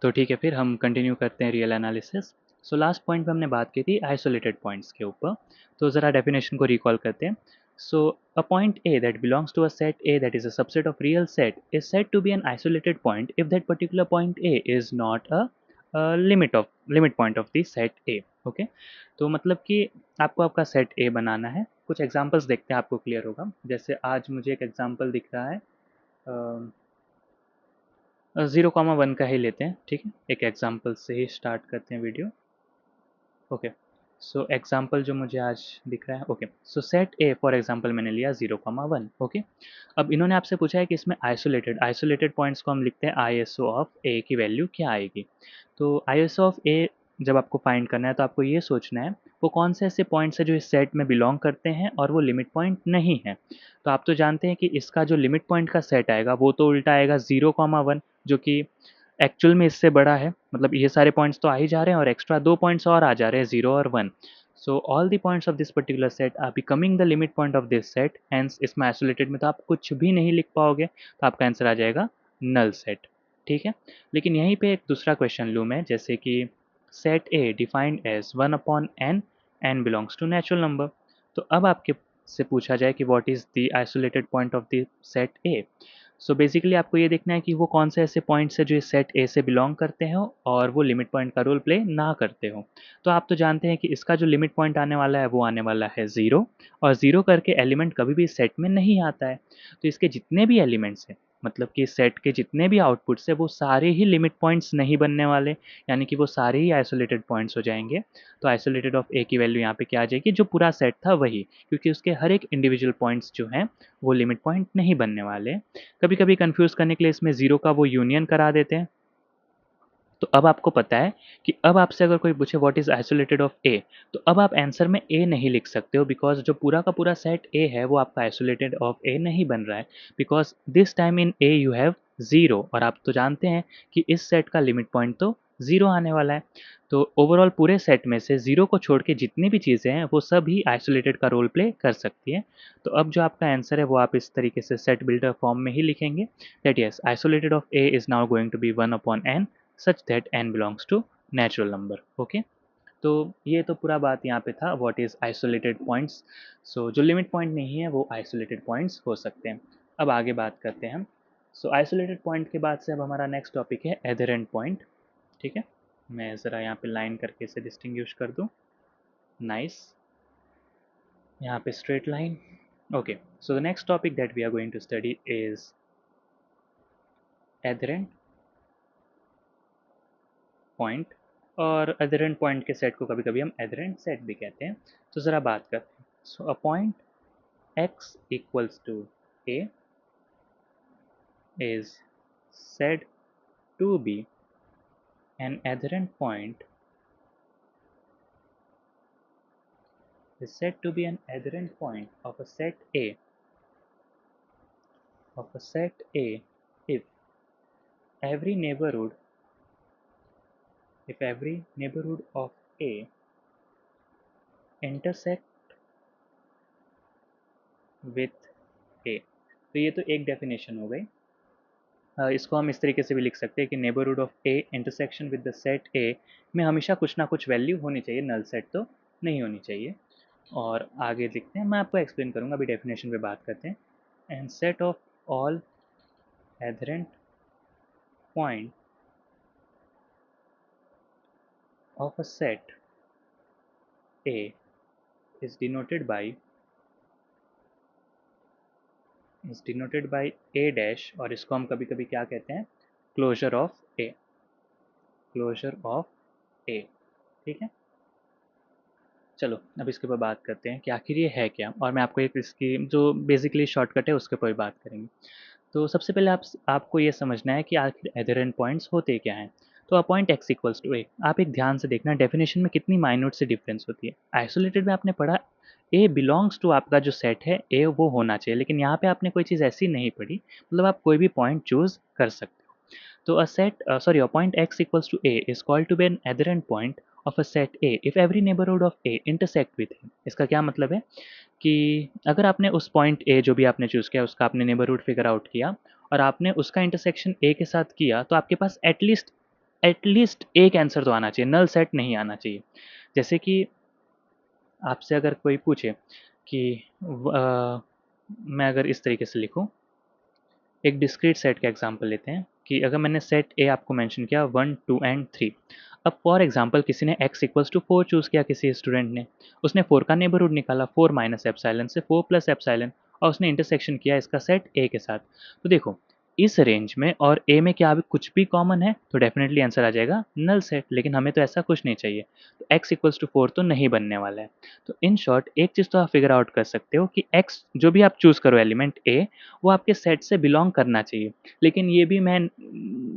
तो ठीक है, फिर हम कंटिन्यू करते हैं real analysis. So last point पे हमने बात की थी आइसोलेटेड पॉइंट्स के ऊपर। तो ज़रा डेफिनेशन को रिकॉल करते हैं। So a point A that belongs to a set A that is a subset of real set is said to be an isolated point if that particular point A is not a limit point of the set A. Okay, तो मतलब कि आपको आपका set ए बनाना है। कुछ examples देखते हैं, आपको क्लियर होगा। जैसे आज मुझे एक एग्जांपल दिख रहा है, 0,1 का ही लेते हैं। ठीक है, एक एग्जांपल से ही स्टार्ट करते हैं वीडियो। ओके, सो एग्जांपल जो मुझे आज दिख रहा है, okay, so set A for example मैंने लिया 0,1। ओके, अब इन्होंने आपसे पूछा है कि इसमें आइसोलेटेड पॉइंट्स को हम लिखते हैं आईएसओ ऑफ ए की वैल्यू क्या आएगी। तो आईएसओ ऑफ ए जब आपको फाइंड करना है तो आपको ये सोचना है वो कौन से ऐसे पॉइंट्स है जो इस सेट में बिलोंग करते हैं और वो लिमिट पॉइंट नहीं है। तो आप तो जानते हैं कि इसका जो लिमिट पॉइंट का सेट आएगा वो तो उल्टा आएगा 0,1, जो कि एक्चुअल में इससे बड़ा है। मतलब ये सारे पॉइंट्स तो आ ही जा रहे हैं और एक्स्ट्रा 2 पॉइंट्स और आ जा रहे हैं, 0 और 1। So all the points of this particular set are becoming the limit point of this set, hence इसमें आइसोलेटेड में तो आप कुछ भी नहीं लिख पाओगे, तो आपका आंसर आ जाएगा नल सेट। ठीक है, लेकिन यहीं पे एक दूसरा क्वेश्चन लूँ मैं, जैसे कि set A defined as 1/n, n belongs to natural number. तो अब आपके से पूछा जाए कि what is the isolated point of the set A. So basically आपको ये देखना है कि वो कौन से ऐसे पॉइंट्स है जो इस सेट ए से बिलोंग करते हो और वो लिमिट पॉइंट का रोल प्ले ना करते हो। तो आप तो जानते हैं कि इसका जो लिमिट पॉइंट आने वाला है वो आने वाला है 0, और 0 करके एलिमेंट कभी भी सेट में नहीं आता है। तो इसके जितने भी एलिमेंट्स हैं, मतलब कि सेट के जितने भी आउटपुट्स है वो सारे ही लिमिट पॉइंट्स नहीं बनने वाले, यानी कि वो सारे ही आइसोलेटेड पॉइंट्स हो जाएंगे। तो आइसोलेटेड ऑफ ए की वैल्यू यहाँ पे क्या आ जाएगी, जो पूरा सेट था वही, क्योंकि उसके हर एक इंडिविजुअल पॉइंट्स जो हैं वो लिमिट पॉइंट नहीं बनने वाले। कभी कभी कंफ्यूज करने के लिए इसमें जीरो का वो यूनियन करा देते हैं। तो अब आपको पता है कि अब आपसे अगर कोई पूछे व्हाट इज आइसोलेटेड ऑफ ए, तो अब आप आंसर में ए नहीं लिख सकते हो, बिकॉज जो पूरा का पूरा सेट ए है वो आपका आइसोलेटेड ऑफ ए नहीं बन रहा है, because this time in A you have zero, और आप तो जानते हैं कि इस सेट का लिमिट पॉइंट तो जीरो आने वाला है। तो ओवरऑल पूरे सेट में से जीरो को छोड़ के जितनी भी चीज़ें हैं वो सब ही आइसोलेटेड का रोल प्ले कर सकती है। तो अब जो आपका आंसर है वो आप इस तरीके से सेट बिल्डर फॉर्म में ही लिखेंगे, that yes isolated of A is now going to be 1/n such that n belongs to natural number। Okay, तो ये तो पूरा बात यहाँ पे था what is isolated points. So जो लिमिट पॉइंट नहीं है वो आइसोलेटेड पॉइंट्स हो सकते हैं। अब आगे बात करते हैं हम। सो आइसोलेटेड पॉइंट के बाद से अब हमारा नेक्स्ट टॉपिक है एधरेंट पॉइंट। ठीक है, मैं ज़रा यहाँ पे लाइन करके इसे डिस्टिंग्विश कर दूँ। नाइस, यहाँ पे straight line. Okay, so the next topic that we are going to study is adherent point, और एधरेंट पॉइंट के सेट को कभी कभी हम एधरेंट सेट भी कहते हैं। तो ज़रा बात करते हैं। So a point x equals to a is said to be an adherent point, is said to be an adherent point of a set A, if every neighborhood of A intersect with A। तो ये तो एक definition हो गई। इसको हम इस तरीके से भी लिख सकते हैं कि neighbourhood of A intersection with the set ए में हमेशा कुछ ना कुछ वैल्यू होनी चाहिए, नल सेट तो नहीं होनी चाहिए। और आगे लिखते हैं, मैं आपको एक्सप्लेन करूंगा, अभी डेफिनेशन पे बात करते हैं। And set of all adherent point of a set A is denoted by A dash, और इसको हम कभी कभी क्या कहते हैं, closure of A, closure of A. ठीक है, चलो अब इसके ऊपर बात करते हैं कि आखिर ये है क्या, और मैं आपको एक इसकी जो बेसिकली शॉर्टकट है उसके ऊपर भी बात करेंगे। तो सबसे पहले आपको ये समझना है कि आखिर एधरेंट पॉइंट्स होते क्या हैं। तो a point x equals to A, आप एक ध्यान से देखना डेफिनेशन में कितनी माइन्यूट से डिफरेंस होती है। आइसोलेटेड में आपने पढ़ा ए बिलोंग्स टू आपका जो सेट है ए वो होना चाहिए, लेकिन यहाँ पे आपने कोई चीज़ ऐसी नहीं पढ़ी, मतलब आप कोई भी पॉइंट चूज कर सकते हो। तो a point x equals to a is called to be an adherent point of a set A if every neighborhood of A intersect with A। इसका क्या मतलब है कि अगर आपने उस पॉइंट A जो भी आपने चूज़ किया उसका आपने नेबरहुड फिगर आउट किया और आपने उसका इंटरसेक्शन A के साथ किया, तो आपके पास एटलीस्ट एटलीस्ट एक आंसर तो आना चाहिए, नल सेट नहीं आना चाहिए। जैसे कि आपसे अगर कोई पूछे कि मैं अगर इस तरीके से लिखूं, एक डिस्क्रीट सेट का एग्जांपल लेते हैं कि अगर मैंने सेट ए आपको मेंशन किया 1, 2 एंड 3। अब फॉर एग्जांपल किसी ने x इक्वल्स टू 4 चूज़ किया, किसी स्टूडेंट ने, उसने 4 का नेबरहुड निकाला, 4 माइनस एप्सिलॉन से 4 प्लस एप्सिलॉन, और उसने इंटरसेक्शन किया इसका सेट ए के साथ। तो देखो इस रेंज में और ए में क्या अभी कुछ भी कॉमन है, तो डेफिनेटली आंसर आ जाएगा नल सेट। लेकिन हमें तो ऐसा कुछ नहीं चाहिए, तो x इक्वल्स टू 4 तो नहीं बनने वाला है। तो इन शॉर्ट एक चीज़ तो आप फिगर आउट कर सकते हो कि x जो भी आप चूज़ करो एलिमेंट ए, वो आपके सेट से बिलोंग करना चाहिए। लेकिन ये भी मैं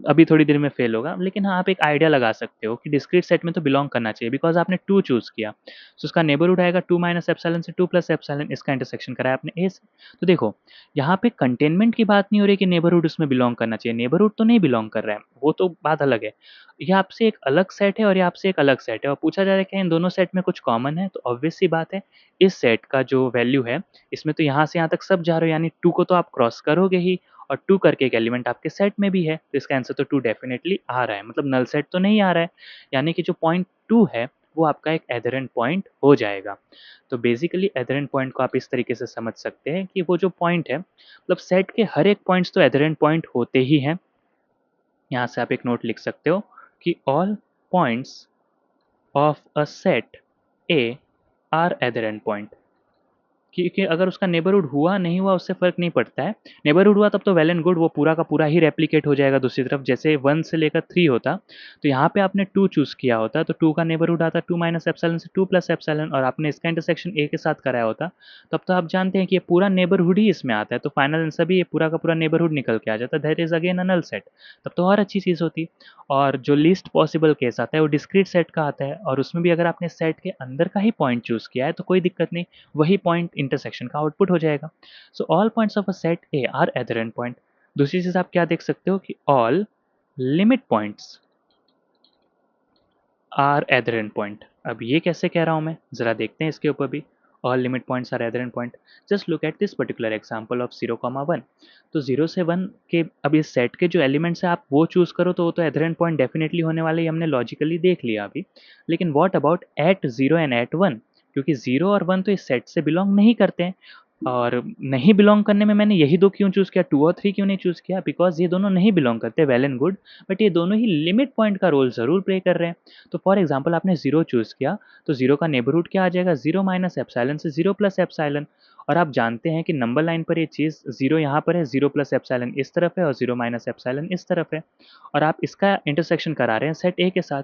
अभी थोड़ी देर में फेल होगा, लेकिन हाँ आप एक आइडिया लगा सकते हो कि डिस्क्रीट सेट में तो बिलोंग करना चाहिए, बिकॉज आपने 2 चूज़ किया, तो उसका नेबरहुड आएगा 2 माइनस एप्सिलॉन से 2 प्लस एप्सिलॉन, इसका इंटरसेक्शन कराया आपने ए से। तो देखो यहाँ पे कंटेनमेंट की बात नहीं हो रही कि नेबरहुड उसमें बिलोंग करना चाहिए, नेबरहुड तो नहीं बिलोंग कर रहा है, वो तो बात अलग है। ये आपसे एक अलग सेट है और ये आपसे एक अलग सेट है, और पूछा जा रहा है कि इन दोनों सेट में कुछ कॉमन है, तो ऑब्वियस सी बात है इस सेट का जो वैल्यू है, इसमें तो यहाँ से यहाँ तक सब जा रहे हो, यानी 2 को तो आप क्रॉस करोगे ही, और 2 करके एक एलिमेंट आपके सेट में भी है, तो इसका आंसर तो 2 डेफिनेटली आ रहा है, मतलब नल सेट तो नहीं आ रहा है। यानी कि जो पॉइंट 2 है वो आपका एक एधरेंट पॉइंट हो जाएगा। तो बेसिकली एधरेंट पॉइंट को आप इस तरीके से समझ सकते हैं कि वो जो पॉइंट है, मतलब सेट के हर एक पॉइंट्स तो एधरेंट पॉइंट होते ही हैं। यहाँ से आप एक नोट लिख सकते हो कि all points of a set A are adherent point. क्योंकि अगर उसका नेबरहुड हुआ नहीं हुआ उससे फ़र्क नहीं पड़ता है। नेबरहुड हुआ तब तो वेल एंड गुड, वो पूरा का पूरा ही रेप्लिकेट हो जाएगा दूसरी तरफ, जैसे 1 से लेकर 3 होता, तो यहाँ पे आपने 2 चूज़ किया होता, तो 2 का नेबरहुड आता 2 माइनस एप्सिलॉन से 2 प्लस एप्सिलॉन, और आपने इसका इंटरसेक्शन ए के साथ कराया होता, तब तो आप जानते हैं कि ये पूरा नेबरहुड ही इसमें आता है, तो फाइनल आंसर भी ये पूरा का पूरा नेबरहुड निकल के आ जाता है, that is again a null set. तब तो और अच्छी चीज़ होती। और जो लीस्ट पॉसिबल केस आता है वो डिस्क्रीट सेट का आता है, और उसमें भी अगर आपने सेट के अंदर का ही पॉइंट चूज़ किया है तो कोई दिक्कत नहीं, वही पॉइंट इंटरसेक्शन का आउटपुट हो जाएगा। So all points of a set A are adherent point. दूसरी चीज आप क्या देख सकते हो कि all limit points are adherent point. अब ये कैसे कह रहा हूं मैं, जरा देखते हैं इसके ऊपर भी। All limit points are adherent point. Just look at this particular example of 0, 1। तो 0 से 1 के अब इस सेट के जो एलिमेंट्स है आप वो चूज करो, तो वो तो एधरेंट पॉइंट डेफिनेटली होने वाले, ही हमने लॉजिकली देख लिया अभी। लेकिन what about at 0 and at 1, क्योंकि 0 और 1 तो इस सेट से बिलोंग नहीं करते हैं। और नहीं बिलोंग करने में मैंने यही दो क्यों चूज़ किया, 2 और 3 क्यों नहीं चूज़ किया, बिकॉज ये दोनों नहीं बिलोंग करते, वेल एंड गुड, बट ये दोनों ही लिमिट पॉइंट का रोल ज़रूर प्ले कर रहे हैं। तो फॉर एग्जांपल आपने 0 चूज़ किया, तो 0 का नेबरहुड क्या आ जाएगा, 0 माइनस एप्सिलॉन से 0 प्लस एप्सिलॉन। और आप जानते हैं कि नंबर लाइन पर ये चीज़ 0 यहाँ पर है, 0 प्लस एप्सिलॉन इस तरफ है और 0 माइनस एप्सिलॉन इस तरफ है, और आप इसका इंटरसेक्शन करा रहे हैं सेट ए के साथ।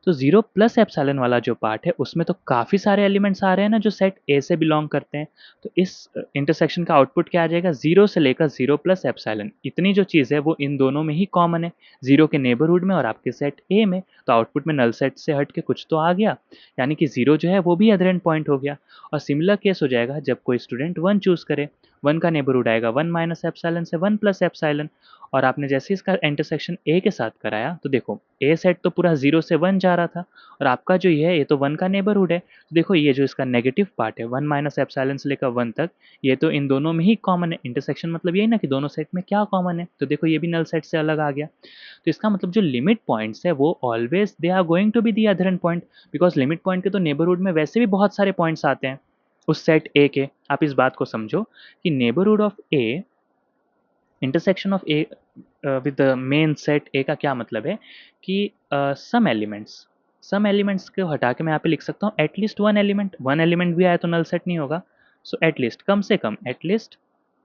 तो 0 प्लस एप्सिलॉन वाला जो पार्ट है उसमें तो काफ़ी सारे एलिमेंट्स आ रहे हैं ना जो सेट ए से बिलोंग करते हैं। तो इस इंटरसेक्शन का आउटपुट क्या आ जाएगा, 0 से लेकर 0 प्लस एप्सिलॉन, इतनी जो चीज़ है वो इन दोनों में ही कॉमन है, 0 के नेबरहुड में और आपके सेट ए में। तो आउटपुट में नल सेट से हट के कुछ तो आ गया, यानी कि 0 जो है वो भी एधरेंट पॉइंट हो गया। और सिमिलर केस हो जाएगा जब कोई स्टूडेंट 1 चूज़ करे, 1 का नेबरहुड आएगा 1 माइनस एप्सिलॉन से 1 प्लस एप्सिलॉन, और आपने जैसे इसका इंटरसेक्शन ए के साथ कराया, तो देखो ए सेट तो पूरा 0 से 1 जा रहा था, और आपका जो ये है ये तो 1 का नेबरहुड है। तो देखो ये जो इसका नेगेटिव पार्ट है 1 माइनस एप्सिलॉन से लेकर 1 तक, ये तो इन दोनों में ही कॉमन है। इंटरसेक्शन मतलब यही ना कि दोनों सेट में क्या कॉमन है, तो देखो ये भी नल सेट से अलग आ गया। तो इसका मतलब जो लिमिट पॉइंट्स है वो always they are going to be the adherent point, because limit point के तो नेबरहुड में वैसे भी बहुत सारे पॉइंट्स आते हैं उस सेट ए के। आप इस बात को समझो कि neighbourhood of A, intersection of A with the main set ए का क्या मतलब है कि सम एलिमेंट्स को हटा के मैं यहाँ पे लिख सकता हूँ एटलीस्ट वन एलिमेंट भी आया तो नल सेट नहीं होगा। सो एटलीस्ट, कम से कम at least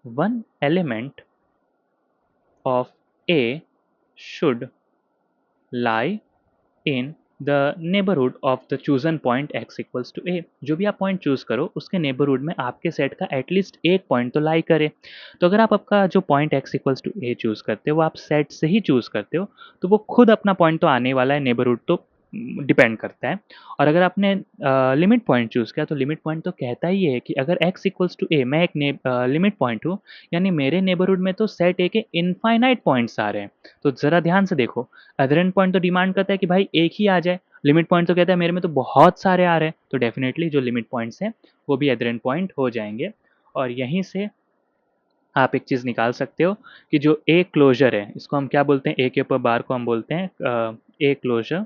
one element of A should lie in the neighbourhood of the chosen point x equals to A. जो भी आप पॉइंट चूज करो उसके नेबरहुड में आपके सेट का एटलीस्ट एक पॉइंट तो लाई करे। तो अगर आप आपका जो point x equals to A choose करते हो वो आप सेट से ही चूज करते हो, तो वो खुद अपना पॉइंट तो आने वाला है, नेबरहुड तो डिपेंड करता है। और अगर आपने लिमिट पॉइंट चूज किया तो लिमिट पॉइंट तो कहता ही है कि अगर x इक्वल्स टू ए, मैं एक लिमिट पॉइंट हूँ, यानी मेरे नेबरहुड में तो सेट ए के इनफाइनाइट पॉइंट्स आ रहे हैं। तो जरा ध्यान से देखो, अधरेंट पॉइंट तो डिमांड करता है कि भाई एक ही आ जाए, लिमिट पॉइंट तो कहता है मेरे में तो बहुत सारे आ रहे हैं, तो डेफिनेटली जो लिमिट पॉइंट्स हैं वो भी अधरेंट पॉइंट हो जाएंगे। और यहीं से आप एक चीज़ निकाल सकते हो कि जो ए क्लोजर है इसको हम क्या बोलते हैं, ए के ऊपर बार को हम बोलते हैं ए क्लोजर,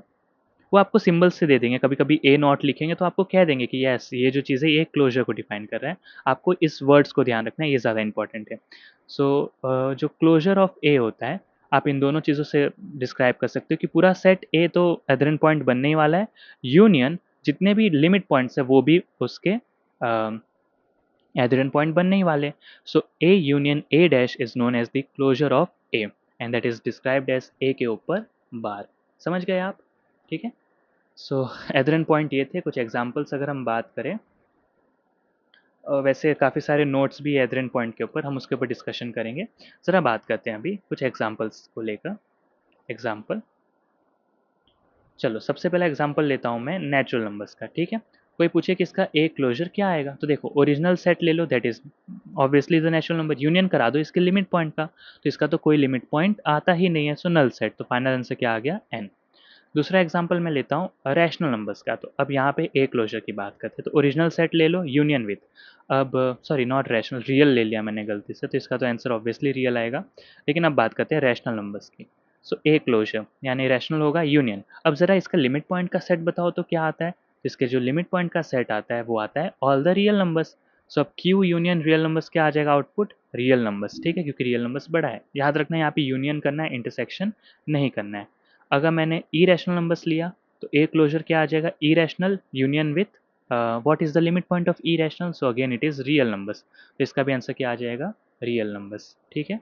वो आपको सिंबल से दे देंगे। कभी कभी ए नॉट लिखेंगे तो आपको कह देंगे कि यस ये जो चीज़ है ये क्लोजर को डिफाइन कर रहा है। आपको इस वर्ड्स को ध्यान रखना है, ये ज़्यादा इंपॉर्टेंट है। सो जो क्लोजर ऑफ ए होता है, आप इन दोनों चीज़ों से डिस्क्राइब कर सकते हो कि पूरा सेट ए तो एडरेंट पॉइंट बनने ही वाला है, यूनियन जितने भी लिमिट पॉइंट्स है वो भी उसके एडरेंट पॉइंट बनने ही वाले। So A union A dash is known as the closure of A and that is described as A के ऊपर बार। समझ गए आप? ठीक है। सो एडरेंट पॉइंट ये थे। कुछ एग्जांपल्स अगर हम बात करें, वैसे काफ़ी सारे नोट्स भी एडरेंट पॉइंट के ऊपर, हम उसके ऊपर डिस्कशन करेंगे। ज़रा बात करते हैं अभी कुछ एग्जांपल्स को लेकर। एग्जांपल, चलो सबसे पहला एग्जांपल लेता हूँ मैं नेचुरल नंबर्स का। ठीक है, कोई पूछे कि इसका ए क्लोजर क्या आएगा, तो देखो ओरिजिनल सेट ले लो, that is obviously the natural number, union करा दो इसके लिमिट पॉइंट का, तो इसका तो कोई लिमिट पॉइंट आता ही नहीं है, सो नल सेट। तो फाइनल आंसर क्या आ गया? एन। दूसरा एग्जांपल मैं लेता हूँ रैशनल नंबर्स का। तो अब यहाँ पे ए क्लोजर की बात करते हैं, तो ओरिजिनल सेट ले लो यूनियन विथ, अब सॉरी नॉट रैशनल, रियल ले लिया मैंने गलती से, तो इसका तो आंसर ऑब्वियसली रियल आएगा। लेकिन अब बात करते हैं रैशनल नंबर्स की। सो ए क्लोजर यानी रैशनल होगा यूनियन। अब ज़रा इसका लिमिट पॉइंट का सेट बताओ तो क्या आता है? इसके जो लिमिट पॉइंट का सेट आता है वो आता है ऑल द रियल नंबर्स। सो अब क्यू यूनियन रियल नंबर्स क्या आ जाएगा आउटपुट? Real numbers. ठीक है, क्योंकि रियल नंबर्स बड़ा है, याद रखना है यहाँ पे यूनियन करना है, इंटरसेक्शन नहीं करना है। अगर मैंने ई रैशनल नंबर्स लिया तो ए क्लोजर क्या आ जाएगा? E rational union with what is the limit point of E rational? So again it is real numbers, तो इसका भी आंसर क्या आ जाएगा? Real numbers. ठीक है,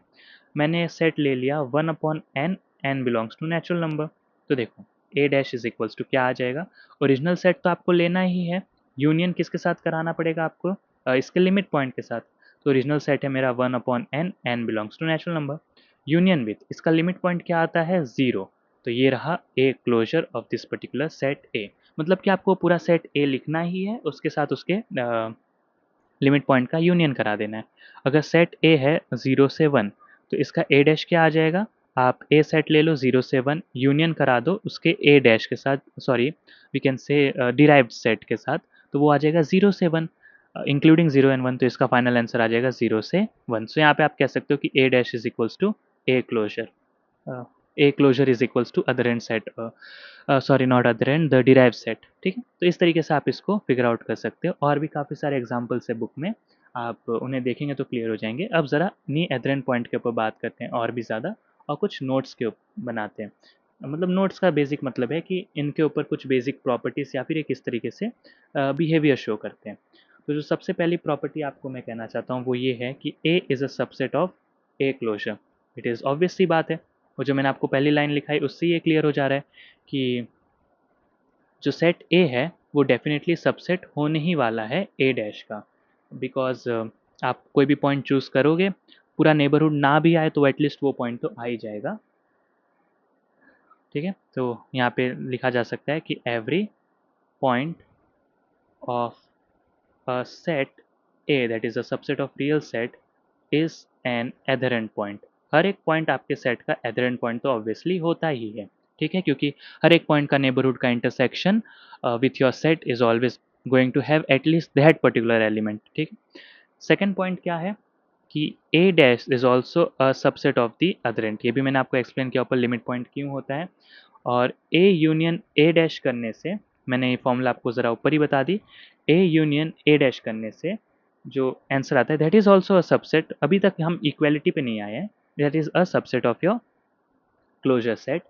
मैंने सेट ले लिया 1/n, n belongs to natural number. तो देखो A dash is equals to क्या आ जाएगा? ओरिजिनल सेट तो आपको लेना ही है, यूनियन किसके साथ कराना पड़ेगा आपको? इसके लिमिट पॉइंट के साथ। तो ओरिजिनल सेट है मेरा 1/n, n belongs to natural number, union with इसका लिमिट पॉइंट क्या आता है? 0। तो ये रहा A closure of this particular set A. मतलब कि आपको पूरा सेट ए लिखना ही है, उसके साथ उसके लिमिट पॉइंट का यूनियन करा देना है। अगर सेट ए है 0 से 1, तो इसका ए डैश क्या आ जाएगा? आप ए सेट ले लो 0 से 1, यूनियन करा दो उसके ए डैश के साथ, sorry we can say derived set के साथ, तो वो आ जाएगा 0 से 1 इंक्लूडिंग 0 एंड 1। तो इसका फाइनल आंसर आ जाएगा 0 से 1। सो यहाँ पे आप कह सकते हो कि A dash is equals to A closure, A closure is equals to other and set, sorry not other and, the derive set. ठीक है, तो इस तरीके से आप इसको फिगर आउट कर सकते हो। और भी काफ़ी सारे एग्जाम्पल्स है बुक में, आप उन्हें देखेंगे तो क्लियर हो जाएंगे। अब ज़रा नी एडरेंट पॉइंट के ऊपर बात करते हैं और भी ज़्यादा, और कुछ नोट्स के ऊपर बनाते हैं। मतलब नोट्स का बेसिक मतलब है कि इनके ऊपर कुछ बेसिक प्रॉपर्टीज़ या फिर ये किस तरीके से बिहेवियर शो करते हैं। तो जो सबसे पहली प्रॉपर्टी आपको मैं कहना चाहता हूँ वो ये है कि A is a subset of A closure. It is obvious सी बात है, वो जो मैंने आपको पहली लाइन लिखाई उससे ये क्लियर हो जा रहा है कि जो सेट ए है वो डेफिनेटली सबसेट होने ही वाला है ए डैश का, बिकॉज आप कोई भी पॉइंट चूज़ करोगे, पूरा नेबरहुड ना भी आए तो एटलीस्ट वो पॉइंट तो आ ही जाएगा। ठीक है, तो यहाँ पे लिखा जा सकता है कि every point of a set A that is a subset of real set is an adherent point. हर एक पॉइंट आपके सेट का एधरेंट पॉइंट तो ऑब्वियसली होता ही है। ठीक है, क्योंकि हर एक पॉइंट का नेबरहुड का intersection with your set is always going to have at least that particular element. ठीक है, सेकेंड पॉइंट क्या है कि A dash is also a subset of the adherent. ये भी मैंने आपको एक्सप्लेन किया ऊपर लिमिट पॉइंट क्यों होता है। और ए यूनियन ए डैश करने से, मैंने ये फॉर्मूला आपको ज़रा ऊपर ही बता दी, ए यूनियन ए डैश करने से जो आंसर आता है that is also a subset. अभी तक हम इक्वेलिटी पे नहीं आए हैं, that is a subset of your closure set.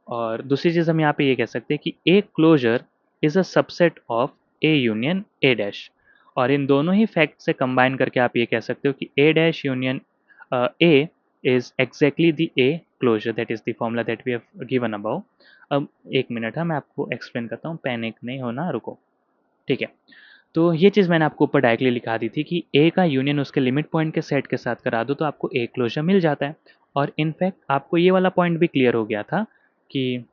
और दूसरी चीज़ हम यहाँ पे ये कह सकते हैं कि A closure is a subset of A union A dash. और इन दोनों ही फैक्ट से कंबाइन करके आप ये कह सकते हो कि A dash union A is exactly the A closure, that is the formula that we have given above. अब एक मिनट है, मैं आपको एक्सप्लेन करता हूँ, पैनिक नहीं होना, रुको। ठीक है, तो ये चीज़ मैंने आपको ऊपर डायरेक्टली लिखा दी थी कि ए का यूनियन उसके लिमिट पॉइंट के सेट के साथ करा दो तो आपको ए क्लोजर मिल जाता है। और इनफैक्ट आपको ये वाला पॉइंट भी क्लियर हो गया था कि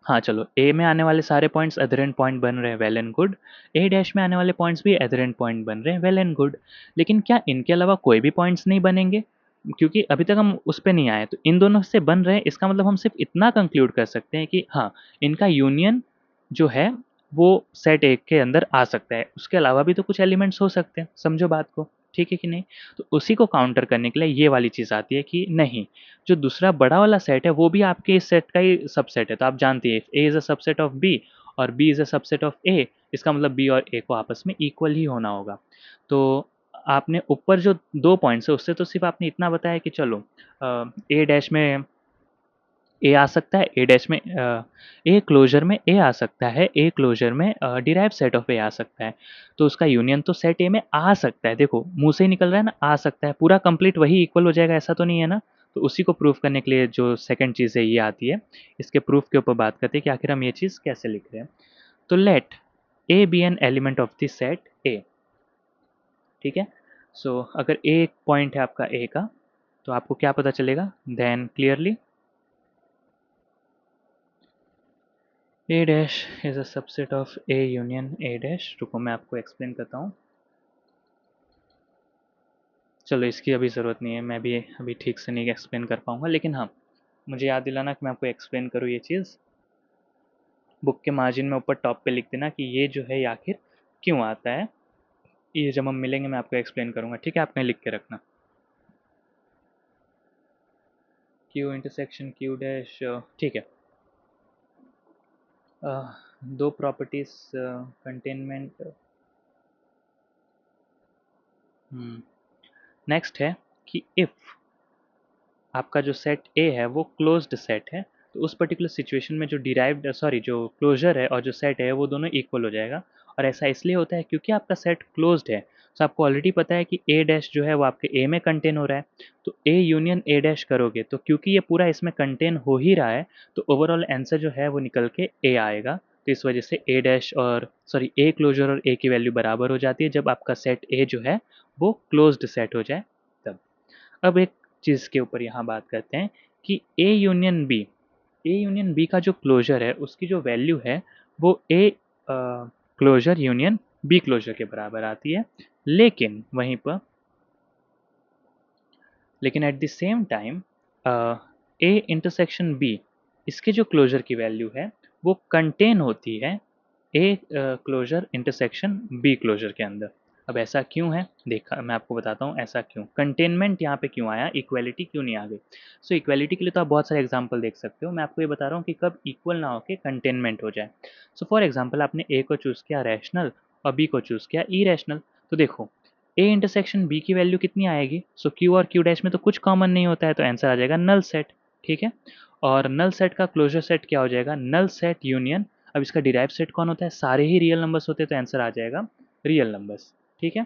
हाँ चलो, ए में आने वाले सारे पॉइंट्स एधरेंट पॉइंट बन रहे हैं, well and good. A dash में आने वाले पॉइंट्स भी एधरेंट पॉइंट बन रहे हैं, वेल एंड गुड। लेकिन क्या इनके अलावा कोई भी पॉइंट्स नहीं बनेंगे? क्योंकि अभी तक हम उस पर नहीं आए, तो इन दोनों से बन रहे हैं, इसका मतलब हम सिर्फ इतना कंक्लूड कर सकते हैं कि हाँ, इनका यूनियन जो है वो सेट एक के अंदर आ सकता है, उसके अलावा भी तो कुछ एलिमेंट्स हो सकते हैं। समझो बात को। ठीक है कि नहीं? तो उसी को काउंटर करने के लिए ये वाली चीज़ आती है कि नहीं, जो दूसरा बड़ा वाला सेट है वो भी आपके इस सेट का ही सबसेट है। तो आप जानते हैं A is a subset of B और B is a subset of A, इसका मतलब बी और ए को आपस में इक्वल ही होना होगा। तो आपने ऊपर जो 2 पॉइंट्स है उससे तो सिर्फ़ आपने इतना बताया कि चलो ए डैश में ए आ सकता है, ए डैश में ए क्लोजर में ए आ सकता है, ए क्लोजर में डिराइव सेट ऑफ ए आ सकता है। तो उसका यूनियन तो सेट ए में आ सकता है, देखो मुँह से ही निकल रहा है ना, आ सकता है, पूरा कंप्लीट वही इक्वल हो जाएगा ऐसा तो नहीं है ना? तो उसी को प्रूफ करने के लिए जो सेकंड चीज़ है ये आती है। इसके प्रूफ के ऊपर बात करते हैं कि आखिर हम ये चीज़ कैसे लिख रहे हैं। तो let A be an element of the set A, ठीक है? सो अगर ए एक पॉइंट है आपका ए का, तो आपको क्या पता चलेगा? Then clearly A dash is a subset of A union A dash. रुको मैं आपको एक्सप्लेन करता हूँ। चलो इसकी अभी ज़रूरत नहीं है, मैं भी अभी ठीक से नहीं एक्सप्लेन कर पाऊँगा, लेकिन हाँ, मुझे याद दिलाना कि मैं आपको एक्सप्लेन करूँ ये चीज़। बुक के मार्जिन में ऊपर टॉप पे लिख देना कि ये जो है ये आखिर क्यों आता है। ये जब हम मिलेंगे मैं आपको एक्सप्लेन करूँगा, ठीक है? आपने लिख के रखना। क्यू इंटरसेक्शन क्यू डैश, ठीक है। दो प्रॉपर्टीज कंटेनमेंट। नेक्स्ट है कि इफ़ आपका जो सेट ए है वो क्लोज्ड सेट है, तो उस पर्टिकुलर सिचुएशन में जो डिराइव्ड सॉरी जो क्लोजर है और जो सेट है वो दोनों इक्वल हो जाएगा। और ऐसा इसलिए होता है क्योंकि आपका सेट क्लोज्ड है। तो आपको ऑलरेडी पता है कि ए डैश जो है वो आपके ए में कंटेन हो रहा है, तो ए यूनियन ए डैश करोगे तो क्योंकि ये पूरा इसमें कंटेन हो ही रहा है, तो ओवरऑल आंसर जो है वो निकल के ए आएगा। तो इस वजह से ए डैश और सॉरी ए क्लोजर और ए की वैल्यू बराबर हो जाती है जब आपका सेट ए जो है वो क्लोज्ड सेट हो जाए तब। अब एक चीज़ के ऊपर यहाँ बात करते हैं कि ए यूनियन बी का जो क्लोजर है उसकी जो वैल्यू है वो A closure union B closure के बराबर आती है। लेकिन वहीं पर लेकिन at the same time A intersection B, इसके जो क्लोजर की वैल्यू है वो कंटेन होती है A closure intersection B closure के अंदर। अब ऐसा क्यों है, देखा मैं आपको बताता हूँ ऐसा क्यों, कंटेनमेंट यहाँ पे क्यों आया, इक्वलिटी क्यों नहीं आ गई। सो इक्वलिटी के लिए तो आप बहुत सारे एग्जांपल देख सकते हो, मैं आपको ये बता रहा हूँ कि कब इक्वल ना होके कंटेनमेंट हो जाए। सो फॉर एग्जांपल आपने ए को चूज़ किया रैशनल और बी को चूज़ किया इरेशनल, तो देखो ए इंटरसेक्शन बी की वैल्यू कितनी आएगी, सो क्यू और क्यू डैश में तो कुछ कॉमन नहीं होता है, तो आंसर आ जाएगा नल सेट, ठीक है। और नल सेट का क्लोजर सेट क्या हो जाएगा, नल सेट यूनियन। अब इसका डिराइव सेट कौन होता है, सारे ही रियल नंबर्स होते हैं, तो आंसर आ जाएगा रियल नंबर्स, ठीक है।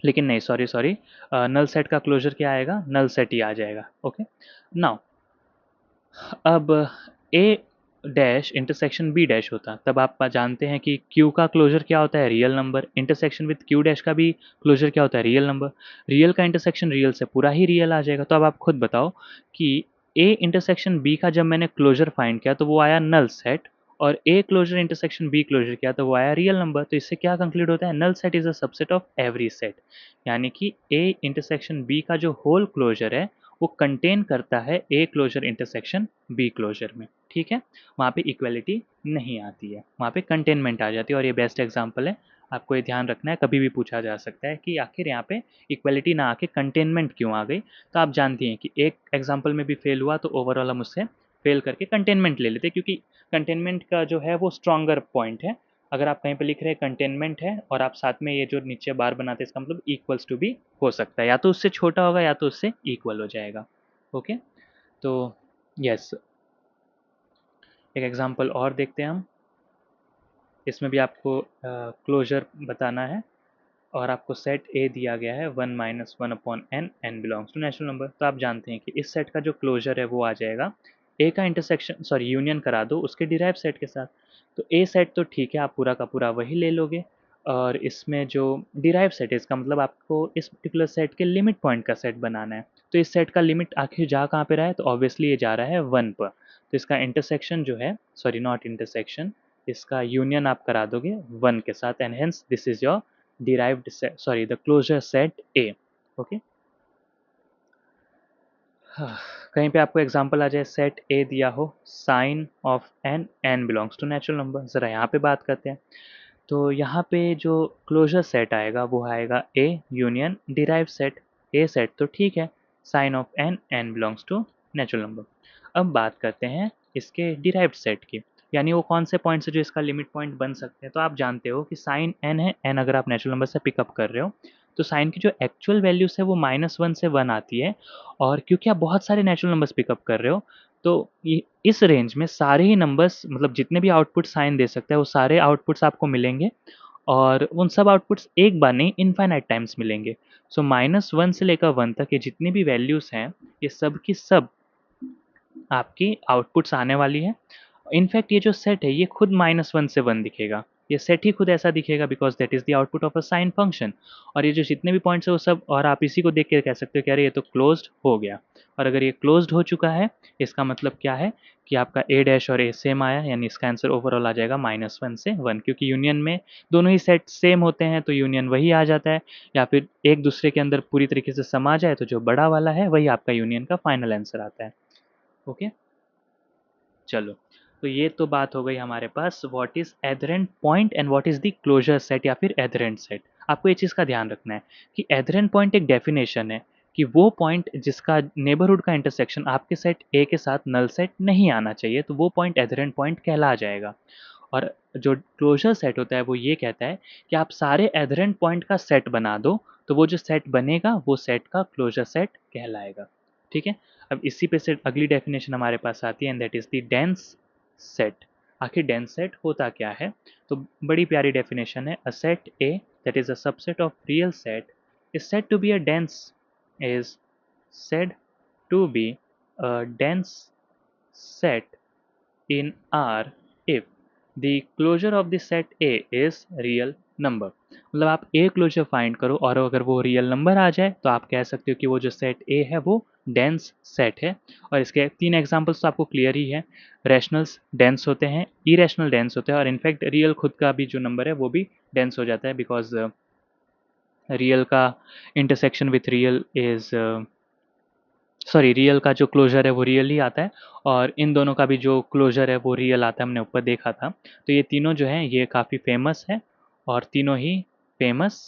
लेकिन नहीं, सॉरी सॉरी, नल सेट का क्लोजर क्या आएगा, नल सेट ही आ जाएगा, ओके। नाउ अब ए डैश इंटरसेक्शन बी डैश होता तब आप जानते हैं कि क्यू का क्लोजर क्या होता है, real number. Intersection with Q dash का भी क्लोजर क्या होता है, रियल नंबर। रियल का इंटरसेक्शन रियल से पूरा ही रियल आ जाएगा। तो अब आप खुद बताओ कि ए इंटरसेक्शन बी का जब मैंने क्लोजर फाइंड किया तो वो आया नल सेट, और A closure intersection B closure किया तो वो आया रियल नंबर। तो इससे क्या कंक्लूड होता है, null set is a subset of every set, यानी कि ए इंटरसेक्शन बी का जो होल क्लोजर है वो कंटेन करता है A closure intersection B closure में, ठीक है। वहाँ पे इक्वलिटी नहीं आती है, वहाँ पे कंटेनमेंट आ जाती है। और ये बेस्ट एग्जांपल है, आपको ये ध्यान रखना है, कभी भी पूछा जा सकता है कि आखिर यहाँ पे इक्वलिटी ना आके कंटेनमेंट क्यों आ गई। तो आप जानती हैं कि एक एग्जाम्पल में भी फेल हुआ तो ओवरऑल हम उससे फेल करके कंटेनमेंट ले लेते हैं, क्योंकि कंटेनमेंट का जो है वो स्ट्रॉन्गर पॉइंट है। अगर आप कहीं पे लिख रहे हैं कंटेनमेंट है और आप साथ में ये जो नीचे बार बनाते हैं, इसका मतलब इक्वल्स टू भी हो सकता है, या तो उससे छोटा होगा या तो उससे इक्वल हो जाएगा, ओके। तो यस, एक एग्जांपल और देखते हैं हम। इसमें भी आपको क्लोजर बताना है और आपको सेट ए दिया गया है 1 minus one upon n, n belongs to natural number. तो आप जानते हैं कि इस सेट का जो क्लोजर है वो आ जाएगा ए का इंटरसेक्शन सॉरी यूनियन करा दो उसके डिराइव सेट के साथ। तो ए सेट तो ठीक है, आप पूरा का पूरा वही ले लोगे, और इसमें जो डिराइव सेट है इसका मतलब आपको इस पर्टिकुलर सेट के लिमिट पॉइंट का सेट बनाना है। तो इस सेट का लिमिट आखिर जा कहाँ पे रहा है, तो ऑब्वियसली ये जा रहा है 1 पर। तो इसका इंटरसेक्शन जो है, सॉरी नॉट इंटरसेक्शन, इसका यूनियन आप करा दोगे 1 के साथ, and hence this is your derived set, sorry, the closure set A, okay. कहीं पे आपको एग्जांपल आ जाए सेट ए दिया हो sine of n, n belongs to natural number, ज़रा यहाँ पे बात करते हैं। तो यहाँ पे जो क्लोजर सेट आएगा वो आएगा A union derive set. A set तो ठीक है, sine of n, n belongs to natural number. अब बात करते हैं इसके डिराइव्ड सेट की, यानी वो कौन से पॉइंट से जो इसका लिमिट पॉइंट बन सकते हैं। तो आप जानते हो कि साइन एन है, एन अगर आप नेचुरल नंबर से पिकअप कर रहे हो तो साइन की जो एक्चुअल वैल्यूज है वो -1 से 1 आती है। और क्योंकि आप बहुत सारे नेचुरल नंबर्स पिकअप कर रहे हो तो इस रेंज में सारे ही नंबर्स, मतलब जितने भी आउटपुट साइन दे सकते हैं वो सारे आउटपुट्स आपको मिलेंगे, और उन सब आउटपुट्स एक बार नहीं इनफाइनाइट टाइम्स मिलेंगे। सो -1 से लेकर 1 तक ये जितनी भी वैल्यूज़ हैं ये सब की सब आपकी आउटपुट्स आने वाली है। इनफैक्ट ये जो सेट है ये खुद -1 से 1 दिखेगा, ये सेट ही खुद ऐसा दिखेगा because that is the output of a sine function. और ये जो जितने भी पॉइंट्स है वो सब, और आप इसी को देख के कह सकते हो कि अरे ये तो क्लोज्ड हो गया। और अगर ये क्लोज्ड हो चुका है इसका मतलब क्या है कि आपका ए डैश और ए सेम आया, यानी इसका आंसर ओवरऑल आ जाएगा -1 से 1, क्योंकि यूनियन में दोनों ही सेट सेम होते हैं तो यूनियन वही आ जाता है, या फिर एक दूसरे के अंदर पूरी तरीके से समा जाए तो जो बड़ा वाला है वही आपका यूनियन का फाइनल आंसर आता है। ओके, चलो, तो ये तो बात हो गई हमारे पास what is adherent point and what is the closure set या फिर एधरेंट सेट। आपको ये चीज़ का ध्यान रखना है कि एधरेंट पॉइंट एक डेफिनेशन है कि वो पॉइंट जिसका नेबरहुड का इंटरसेक्शन आपके सेट ए के साथ नल सेट नहीं आना चाहिए, तो वो पॉइंट एधरेंट पॉइंट कहला जाएगा। और जो क्लोजर सेट होता है वो ये कहता है कि आप सारे एधरेंट पॉइंट का सेट बना दो, तो वो जो सेट बनेगा वो सेट का क्लोजर सेट कहलाएगा। ठीक है, अब इसी पे से अगली डेफिनेशन हमारे पास आती है and that is the dense set. आखिर डेंस सेट होता क्या है? तो बड़ी प्यारी डेफिनेशन है, अ set A that is a subset of real set is said to be a dense is said to be a dense set in R if the closure of the set A is real number। मतलब आप A closure find करो और अगर वो real number आ जाए तो आप कह सकते हो कि वो जो सेट ए है वो डेंस सेट है। और इसके 3 एग्जांपल्स तो आपको क्लियर ही है, रैशनल्स डेंस होते हैं, इरेशनल डेंस होते हैं, और इनफैक्ट रियल खुद का भी जो नंबर है वो भी डेंस हो जाता है बिकॉज रियल का intersection with real is sorry, real का जो क्लोजर है वो रियल ही आता है, और इन दोनों का भी जो क्लोजर है वो रियल आता है, हमने ऊपर देखा था। तो ये तीनों जो हैं ये काफ़ी फेमस है और तीनों ही फेमस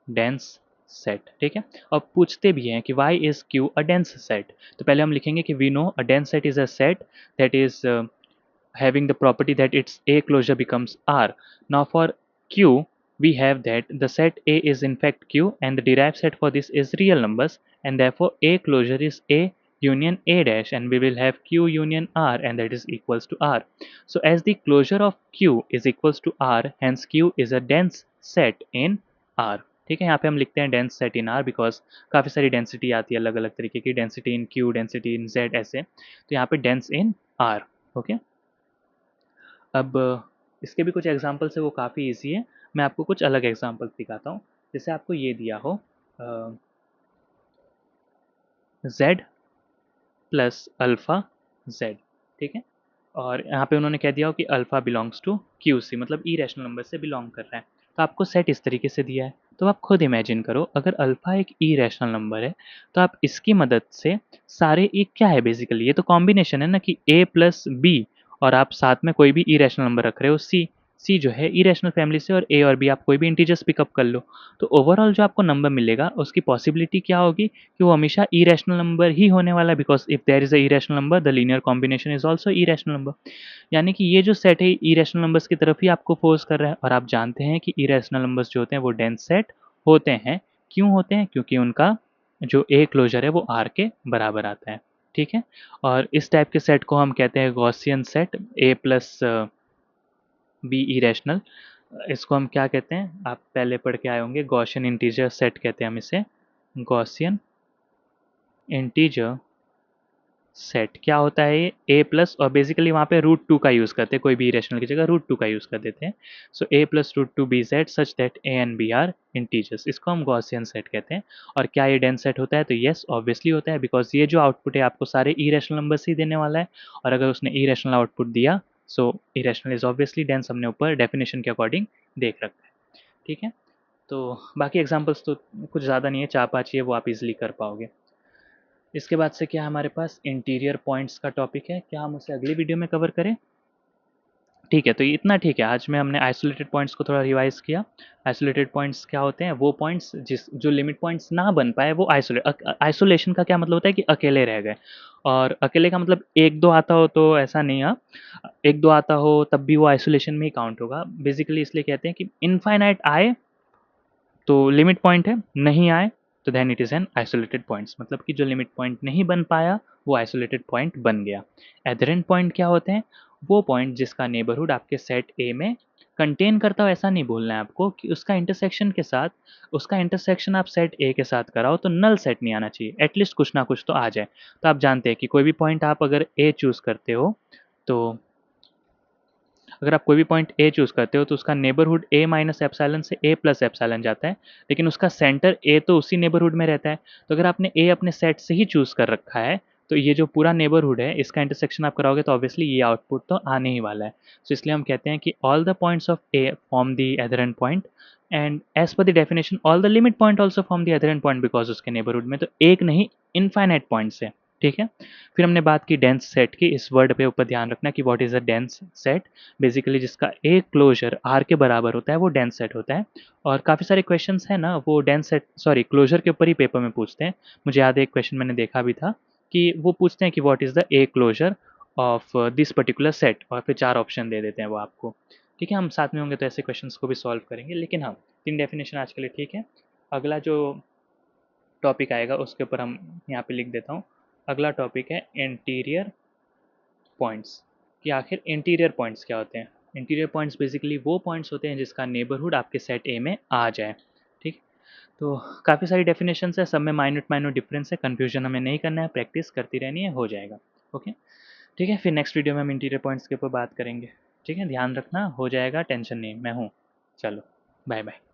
डेंस सेट। ठीक है, और पूछते भी हैं कि why is Q a dense set. तो पहले हम लिखेंगे कि we know a dense set is a set that is having the property that its A closure becomes R. Now for Q, we have that the set A is in fact Q and the derived set for this is real numbers, and therefore A closure is A union A dash, and we will have Q union R, and that is equals to R. So as the closure of Q is equals to R, hence Q is a dense set in R. ठीक है, यहाँ पे हम लिखते हैं dense set in are because काफ़ी सारी density आती है अलग अलग तरीके की, density in Q, density in Z, ऐसे। तो यहाँ पे डेंस इन आर। ओके, अब इसके भी कुछ एग्जांपल्स है वो काफ़ी ईजी है, मैं आपको कुछ अलग एग्जांपल्स दिखाता हूँ। जैसे आपको ये दिया हो z प्लस अल्फ़ा z, ठीक है, और यहाँ पे उन्होंने कह दिया हो कि alpha belongs to Q C, मतलब ई रैशनल नंबर से बिलोंग कर रहा है। तो आपको सेट इस तरीके से दिया है, तो आप खुद इमेजिन करो अगर अल्फ़ा एक ई रैशनल नंबर है तो आप इसकी मदद से सारे ई क्या है, बेसिकली ये तो कॉम्बिनेशन है ना कि ए प्लस बी, और आप साथ में कोई भी ई रैशनल नंबर रख रहे हो सी, सी जो है ई रैशनल फैमिली से, और ए और बी आप कोई भी इंटीजर्स पिकअप कर लो। तो ओवरऑल जो आपको नंबर मिलेगा उसकी पॉसिबिलिटी क्या होगी कि वो हमेशा इरेशनल नंबर ही होने वाला है, because if there is a irrational number the linear combination is also irrational number. यानी कि ये जो सेट है इरेशनल नंबर्स की तरफ ही आपको फोर्स कर रहा है, और आप जानते हैं कि इरेशनल नंबर्स जो होते हैं वो डेंस सेट होते हैं। क्यों होते हैं? क्योंकि उनका जो ए क्लोजर है वो आर के बराबर आता है। ठीक है, और इस टाइप के सेट को हम कहते हैं गॉसियन सेट, ए प्लस बी इरेशनल। इसको हम क्या कहते हैं, आप पहले पढ़ के आए होंगे, गॉसियन इंटीजर सेट कहते हैं हम इसे। गॉसियन इंटीजर सेट क्या होता है? ये ए प्लस, और बेसिकली वहाँ पे √2 का यूज़ करते हैं, कोई भी इरेशनल की जगह √2 का यूज़ कर देते हैं। So A plus √2 B set such that A and B are integers, इसको हम गॉसियन सेट कहते हैं। और क्या ये डेंस सेट होता है? तो येस ऑब्वियसली होता है, बिकॉज ये जो आउटपुट है आपको सारे इरेशनल नंबर्स ही देने वाला है, और अगर उसने इरेशनल आउटपुट दिया सो इरेशनल इज ऑब्वियसली डेंस, हमने ऊपर डेफिनेशन के अकॉर्डिंग देख रखा है। ठीक है, तो बाकी एग्जाम्पल्स तो कुछ ज़्यादा नहीं है, 4-5 ही है, वो आप इजीली कर पाओगे। इसके बाद से क्या हमारे पास इंटीरियर पॉइंट्स का टॉपिक है, क्या हम उसे अगली वीडियो में कवर करें? ठीक है, तो ये इतना ठीक है। आज में हमने आइसोलेटेड पॉइंट्स को थोड़ा रिवाइज किया। आइसोलेटेड पॉइंट्स क्या होते हैं? वो पॉइंट्स जो लिमिट पॉइंट्स ना बन पाए वो आइसोलेशन का क्या मतलब होता है कि अकेले रह गए। और अकेले का मतलब एक दो आता हो तो ऐसा नहीं है, एक दो आता हो तब भी वो आइसोलेशन में ही काउंट होगा। बेसिकली इसलिए कहते हैं कि इनफाइनाइट आए तो लिमिट पॉइंट है, नहीं आए तो then it is an isolated points, मतलब कि जो लिमिट पॉइंट नहीं बन पाया वो आइसोलेटेड पॉइंट बन गया। एडहेरेंट पॉइंट क्या होते हैं? वो पॉइंट जिसका नेबरहुड आपके सेट ए में कंटेन करता हो, ऐसा नहीं बोलना है आपको कि उसका इंटरसेक्शन के साथ, उसका इंटरसेक्शन आप सेट ए के साथ कराओ तो नल सेट नहीं आना चाहिए, एटलीस्ट कुछ ना कुछ तो आ जाए। तो आप जानते हैं कि कोई भी पॉइंट आप अगर ए चूज़ करते हो तो अगर आप कोई भी पॉइंट ए चूज़ करते हो तो उसका नेबरहुड ए माइनस एप्सिलॉन से ए प्लस एप्सिलॉन जाता है, लेकिन उसका सेंटर ए तो उसी नेबरहुड में रहता है। तो अगर आपने ए अपने सेट से ही चूज़ कर रखा है तो ये जो पूरा नेबरहुड है इसका इंटरसेक्शन आप कराओगे तो ऑब्वियसली ये आउटपुट तो आने ही वाला है। तो इसलिए हम कहते हैं कि all the points of a form the adherent point, and as per the definition all the limit point also form the adherent point because उसके नेबरहुड में तो एक नहीं इनफाइनाइट पॉइंट्स है। ठीक है। फिर हमने बात की डेंस सेट की। इस वर्ड पे ऊपर ध्यान रखना कि what is a dense set. Basically जिसका एक क्लोजर आर के बराबर होता है वो डेंस सेट होता है। और काफ़ी सारे क्वेश्चंस हैं ना वो डेंस सेट सॉरी क्लोजर के ऊपर ही पेपर में पूछते हैं। मुझे याद है एक क्वेश्चन मैंने देखा भी था कि वो पूछते हैं कि what is the A closure of this particular set, और फिर 4 ऑप्शन दे देते हैं वो आपको। ठीक है, हम साथ में होंगे तो ऐसे क्वेश्चंस को भी सॉल्व करेंगे। लेकिन हाँ, 3 डेफिनेशन आज के लिए ठीक है। अगला जो टॉपिक आएगा उसके ऊपर हम यहाँ पे लिख देता हूँ। अगला टॉपिक है इंटीरियर पॉइंट्स, कि आखिर इंटीरियर पॉइंट्स क्या होते हैं। इंटीरियर पॉइंट्स बेसिकली वो पॉइंट्स होते हैं जिसका नेबरहुड आपके सेट ए में आ जाए। ठीक। तो काफ़ी सारी डेफिनेशंस है, सब में माइन्यूट माइन्यूट डिफरेंस है, कन्फ्यूजन हमें नहीं करना है, प्रैक्टिस करती रहनी है, हो जाएगा। ओके। ठीक है, फिर नेक्स्ट वीडियो में हम इंटीरियर पॉइंट्स के ऊपर बात करेंगे। ठीक है, ध्यान रखना, हो जाएगा, टेंशन नहीं, मैं हूँ। चलो, बाय बाय।